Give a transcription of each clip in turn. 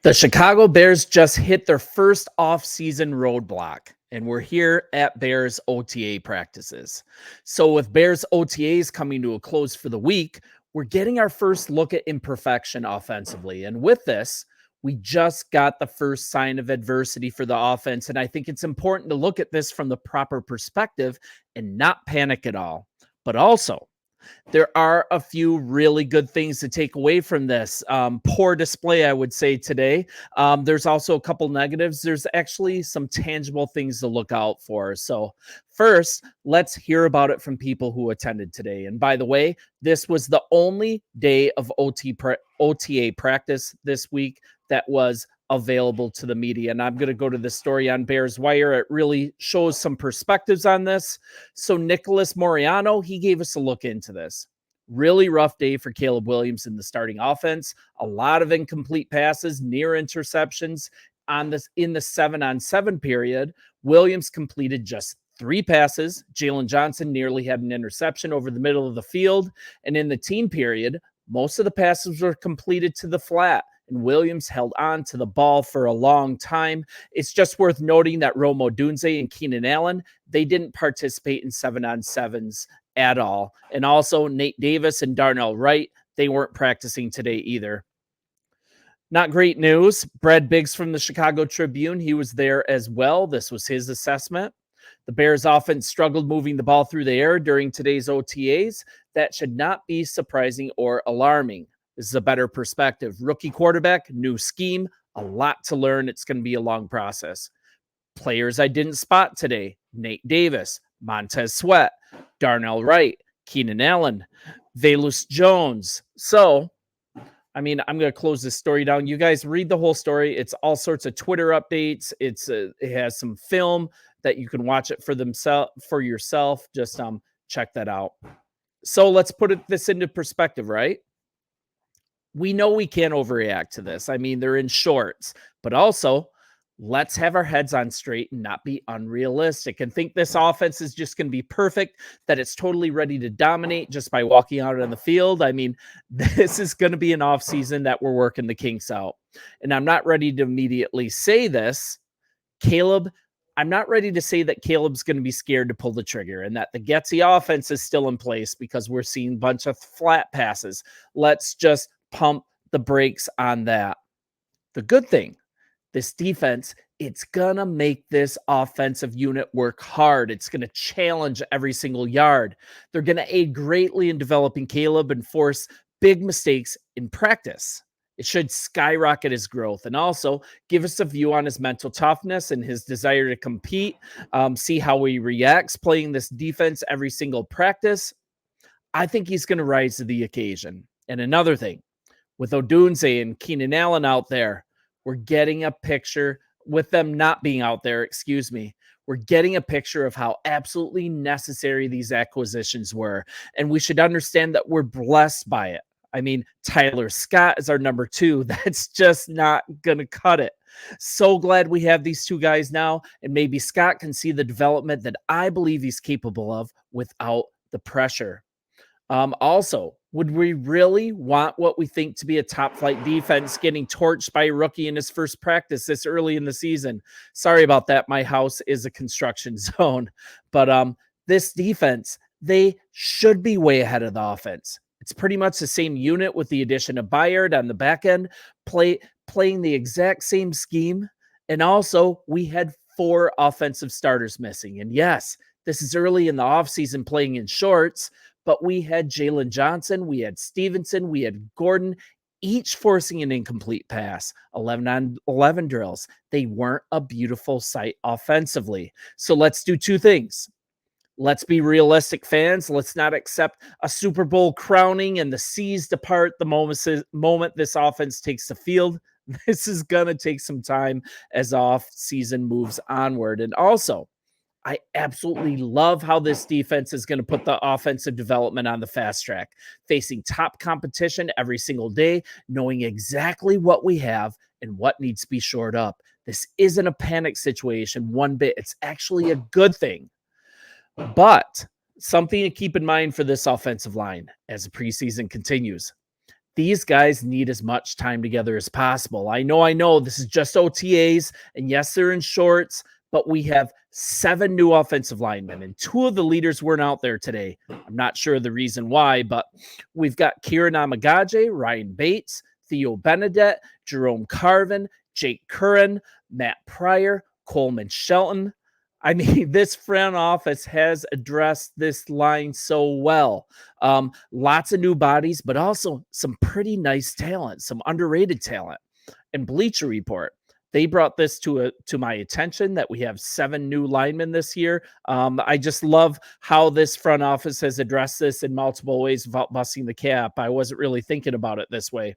The Chicago Bears just hit their first off-season roadblock, and we're here at Bears OTA practices. So with Bears OTAs coming to a close for the week, we're getting our first look at imperfection offensively. And with this, we just got the first sign of adversity for the offense. And I think it's important to look at this from the proper perspective and not panic at all. But also, there are a few really good things to take away from this poor display, I would say, today. There's also a couple negatives. There's actually some tangible things to look out for. So first, let's hear about it from people who attended today. And by the way, this was the only day of OTA practice this week that was available to the media. And I'm going to go to the story on Bears Wire. It really shows some perspectives on this. So Nicholas Moriano, he gave us a look into this. Really rough day for Caleb Williams in the starting offense. A lot of incomplete passes, near interceptions on this in the 7-on-7 period. Williams completed just 3 passes. Jalen Johnson nearly had an interception over the middle of the field. And in the team period, most of the passes were completed to the flat, and Williams held on to the ball for a long time. It's just worth noting that Rome Odunze and Keenan Allen, they didn't participate in 7-on-7s at all. And also Nate Davis and Darnell Wright, they weren't practicing today either. Not great news. Brad Biggs from the Chicago Tribune, he was there as well. This was his assessment. The Bears offense struggled moving the ball through the air during today's OTAs. That should not be surprising or alarming. This is a better perspective. Rookie quarterback, new scheme, a lot to learn. It's going to be a long process. Players I didn't spot today: Nate Davis, Montez Sweat, Darnell Wright, Keenan Allen, Velus Jones. So, I'm going to close this story down. You guys read the whole story. It's all sorts of Twitter updates. It has some film that you can watch it for yourself. Just check that out. So let's put this into perspective, right? We know we can't overreact to this. I mean, they're in shorts, but also let's have our heads on straight and not be unrealistic and think this offense is just going to be perfect, that it's totally ready to dominate just by walking out on the field. I mean, this is going to be an off season that we're working the kinks out. And I'm not ready to immediately say this. I'm not ready to say that Caleb's going to be scared to pull the trigger and that the Getsy offense is still in place because we're seeing a bunch of flat passes. Let's just pump the brakes on that. The good thing, this defense, it's going to make this offensive unit work hard. It's going to challenge every single yard. They're going to aid greatly in developing Caleb and force big mistakes in practice. It should skyrocket his growth and also give us a view on his mental toughness and his desire to compete, see how he reacts playing this defense every single practice. I think he's going to rise to the occasion. And another thing, with Odunze and Keenan Allen out there, we're getting a picture with them not being out there, we're getting a picture of how absolutely necessary these acquisitions were. And we should understand that we're blessed by it. I mean, Tyler Scott is our number 2. That's just not going to cut it. So glad we have these 2 guys now, and maybe Scott can see the development that I believe he's capable of without the pressure. Also, would we really want what we think to be a top flight defense getting torched by a rookie in his first practice this early in the season? Sorry about that. My house is a construction zone, but this defense, they should be way ahead of the offense. It's pretty much the same unit with the addition of Bayard on the back end, playing the exact same scheme. And also, we had 4 offensive starters missing. And yes, this is early in the offseason playing in shorts, but we had Jalen Johnson, we had Stevenson, we had Gordon, each forcing an incomplete pass, 11-on-11 drills. They weren't a beautiful sight offensively. So let's do 2 things. Let's be realistic fans. Let's not accept a Super Bowl crowning and the seas depart the moment this offense takes the field. This is going to take some time as off season moves onward. And also, I absolutely love how this defense is going to put the offensive development on the fast track, facing top competition every single day, knowing exactly what we have and what needs to be shored up. This isn't a panic situation one bit. It's actually a good thing. But something to keep in mind for this offensive line as the preseason continues. These guys need as much time together as possible. I know this is just OTAs, and yes, they're in shorts, but we have 7 new offensive linemen, and 2 of the leaders weren't out there today. I'm not sure the reason why, but we've got Kieran Amagaje, Ryan Bates, Theo Benedette, Jerome Carvin, Jake Curran, Matt Pryor, Coleman Shelton. I mean, this front office has addressed this line so well. Lots of new bodies, but also some pretty nice talent, some underrated talent. And Bleacher Report, they brought this to my attention that we have 7 new linemen this year. I just love how this front office has addressed this in multiple ways without busting the cap. I wasn't really thinking about it this way.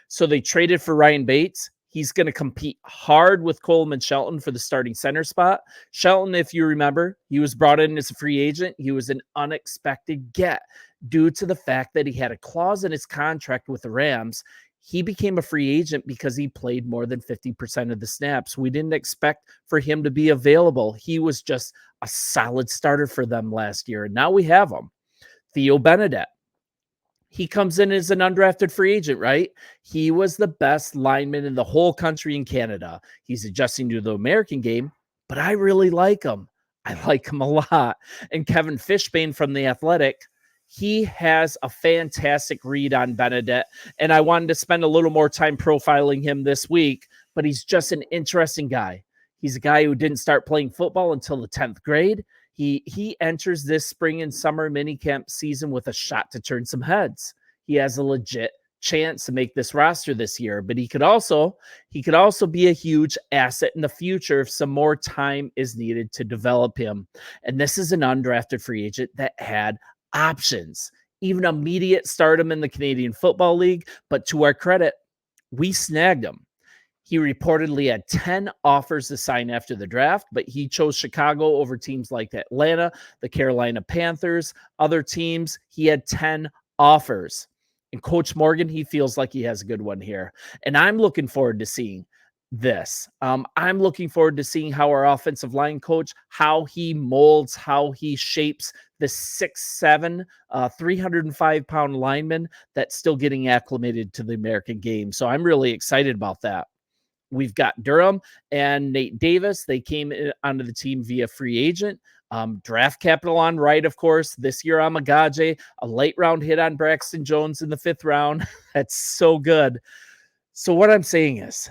So they traded for Ryan Bates. He's going to compete hard with Coleman Shelton for the starting center spot. Shelton, if you remember, he was brought in as a free agent. He was an unexpected get due to the fact that he had a clause in his contract with the Rams. He became a free agent because he played more than 50% of the snaps. We didn't expect for him to be available. He was just a solid starter for them last year, and now we have him. Theo Benedette. He comes in as an undrafted free agent, right? He was the best lineman in the whole country in Canada. He's adjusting to the American game, but I really like him. I like him a lot. And Kevin Fishbane from The Athletic, he has a fantastic read on Benedette, and I wanted to spend a little more time profiling him this week, but he's just an interesting guy. He's a guy who didn't start playing football until the 10th grade. He enters this spring and summer minicamp season with a shot to turn some heads. He has a legit chance to make this roster this year, but he could also be a huge asset in the future if some more time is needed to develop him. And this is an undrafted free agent that had options, even immediate stardom in the Canadian Football League. But to our credit, we snagged him. He reportedly had 10 offers to sign after the draft, but he chose Chicago over teams like Atlanta, the Carolina Panthers, other teams. He had 10 offers. And Coach Morgan, he feels like he has a good one here. And I'm looking forward to seeing this. I'm looking forward to seeing how our offensive line coach, how he molds, how he shapes the 6'7", 305-pound lineman that's still getting acclimated to the American game. So I'm really excited about that. We've got Durham and Nate Davis. They came onto the team via free agent. Draft capital on right, of course. This year, Amagaje, a late round hit on Braxton Jones in the 5th round. That's so good. So what I'm saying is,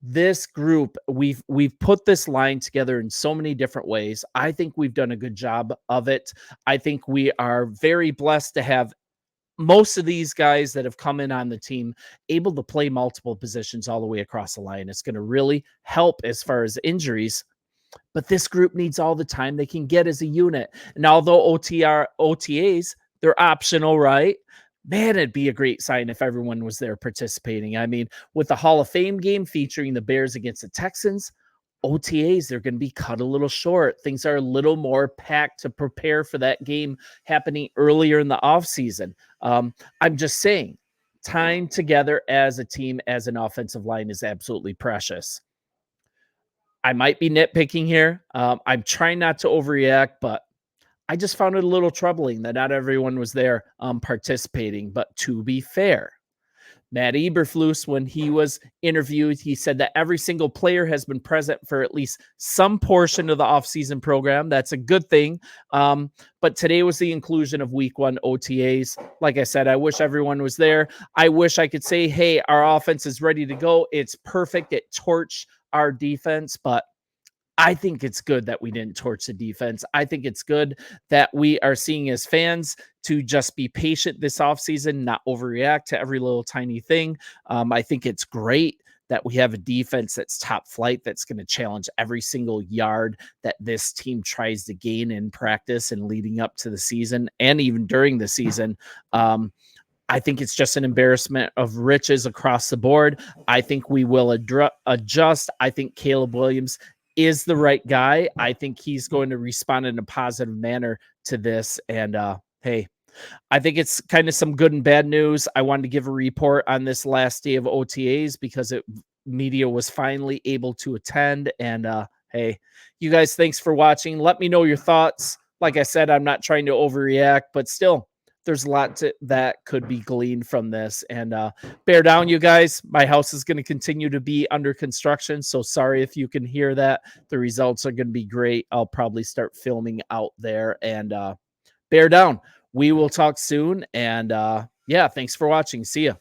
this group, we've put this line together in so many different ways. I think we've done a good job of it. I think we are very blessed to have most of these guys that have come in on the team able to play multiple positions all the way across the line. It's going to really help as far as injuries, but this group needs all the time they can get as a unit. And although OTAs, they're optional, right? Man, it'd be a great sign if everyone was there participating. I mean, with the Hall of Fame game featuring the Bears against the Texans, OTAs, they're going to be cut a little short. Things are a little more packed to prepare for that game happening earlier in the offseason. I'm just saying, time together as a team, as an offensive line is absolutely precious. I might be nitpicking here. I'm trying not to overreact, but I just found it a little troubling that not everyone was there participating. But to be fair, Matt Eberflus, when he was interviewed, he said that every single player has been present for at least some portion of the offseason program. That's a good thing. But today was the inclusion of week 1 OTAs. Like I said, I wish everyone was there. I wish I could say, hey, our offense is ready to go. It's perfect. It torched our defense, but I think it's good that we didn't torch the defense. I think it's good that we are seeing as fans to just be patient this offseason, not overreact to every little tiny thing. I think it's great that we have a defense that's top flight, that's going to challenge every single yard that this team tries to gain in practice and leading up to the season and even during the season. I think it's just an embarrassment of riches across the board. I think we will adjust. I think Caleb Williams is the right guy. I think he's going to respond in a positive manner to this. And hey, I think it's kind of some good and bad news. I wanted to give a report on this last day of OTAs because media was finally able to attend. And hey, you guys, thanks for watching. Let me know your thoughts. Like I said, I'm not trying to overreact, but still, there's a lot that could be gleaned from this. And bear down, you guys. My house is going to continue to be under construction, so sorry if you can hear that. The results are going to be great. I'll probably start filming out there, and bear down. We will talk soon, and yeah, thanks for watching. See ya.